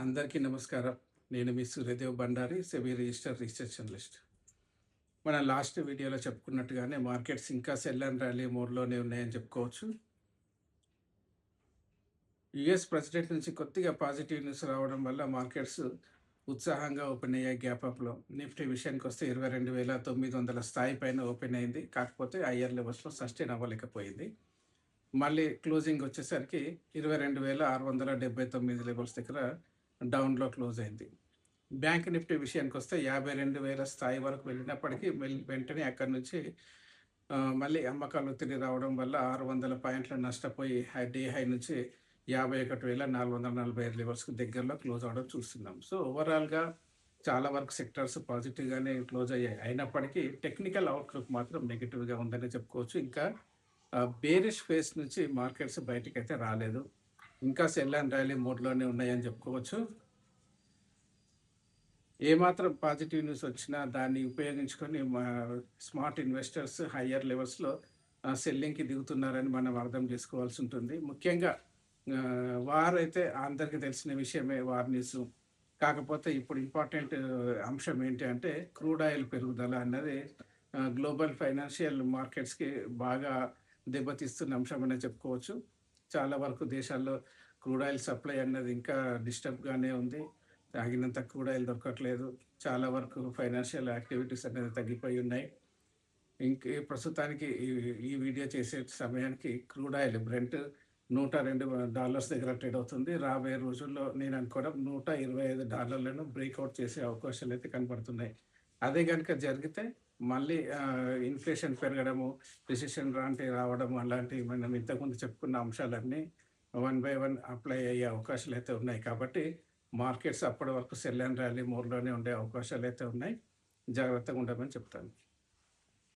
అందరికీ నమస్కారం. నేను మీ Suryadev Bhandari, SEBI register research analyst. మన లాస్ట్ వీడియోలో చెప్పుకున్నట్టుగానే మార్కెట్స్ ఇంకా సెల్ అండ్ ర్యాలీ మోడ్‌లోనే ఉన్నాయని చెప్పుకోవచ్చు. యూఎస్ ప్రెసిడెంట్ నుంచి కొద్దిగా పాజిటివ్ న్యూస్ రావడం వల్ల మార్కెట్స్ ఉత్సాహంగా ఓపెన్ అయ్యాయి గ్యాప్ అప్‌లో. నిఫ్టీ విషయానికొస్తే 22,900 స్థాయి పైన ఓపెన్ అయింది. కాకపోతే హయ్యర్ లెవెల్స్‌లో సస్టైన్ అవ్వలేకపోయింది. మళ్ళీ క్లోజింగ్ వచ్చేసరికి 22,679 లెవెల్స్ దగ్గర డౌన్‌లో క్లోజ్ అయింది. బ్యాంక్ నిఫ్టీ విషయానికొస్తే 52,000 స్థాయి వరకు వెళ్ళినప్పటికీ వెంటనే అక్కడి నుంచి మళ్ళీ అమ్మకాలు ఒత్తిడి రావడం వల్ల 600 పాయింట్లు నష్టపోయి డే హై నుంచి 51,445 లెవెల్స్‌కి దగ్గరలో క్లోజ్ అవ్వడం చూస్తున్నాం. సో, ఓవరాల్‌గా చాలా వరకు సెక్టార్స్ పాజిటివ్‌గానే క్లోజ్ అయ్యాయి. అయినప్పటికీ టెక్నికల్ అవుట్‌లుక్ మాత్రం నెగెటివ్‌గా ఉందనే చెప్పుకోవచ్చు. ఇంకా బేరిష్ ఫేస్ నుంచి మార్కెట్స్ బయటికైతే రాలేదు. ఇంకా సెల్ అండ్ ర్యాలీ మోడ్‌లోనే ఉన్నాయని చెప్పుకోవచ్చు. ఏమాత్రం పాజిటివ్ న్యూస్ వచ్చినా దాన్ని ఉపయోగించుకొని స్మార్ట్ ఇన్వెస్టర్స్ హయ్యర్ లెవెల్స్‌లో సెల్లింగ్‌కి దిగుతున్నారని మనం అర్థం చేసుకోవాల్సి ఉంటుంది. ముఖ్యంగా వార్ అయితే అందరికీ తెలిసిన విషయమే, వార్ న్యూస్. కాకపోతే ఇప్పుడు ఇంపార్టెంట్ అంశం ఏంటి అంటే క్రూడ్ ఆయిల్ పెరుగుదల అన్నది గ్లోబల్ ఫైనాన్షియల్ మార్కెట్స్‌కి బాగా దెబ్బతీస్తున్న అంశం అనే చెప్పుకోవచ్చు. చాలా వరకు దేశాల్లో క్రూడ్ ఆయిల్ సప్లై అన్నది ఇంకా డిస్టర్బ్‌గానే ఉంది. తాగినంత క్రూడ్ ఆయిల్ దొరకట్లేదు. చాలా వరకు ఫైనాన్షియల్ యాక్టివిటీస్ అనేది తగ్గిపోయి ఉన్నాయి. ప్రస్తుతానికి ఈ ఈ వీడియో చేసే సమయానికి క్రూడ్ ఆయిల్ బ్రెంట్ $102 దగ్గర ట్రేడ్ అవుతుంది. రాబోయే రోజుల్లో నేను అనుకోవడం $125 బ్రేక్‌ఔట్ చేసే అవకాశాలైతే కనపడుతున్నాయి. అదే గనుక జరిగితే మళ్ళీ ఇన్‌ఫ్లేషన్ పెరగడము, రిసెషన్ రావడం అలాంటివి మనం ఇంతకుముందు చెప్పుకున్న అంశాలన్నీ వన్ బై వన్ అప్లై అయ్యే అవకాశాలైతే ఉన్నాయి. కాబట్టి మార్కెట్స్ అప్పటి వరకు సెల్ అండ్ ర్యాలీ మోడ్‌లోనే ఉండే అవకాశాలైతే ఉన్నాయి. జాగ్రత్తగా ఉండమని చెప్తాను.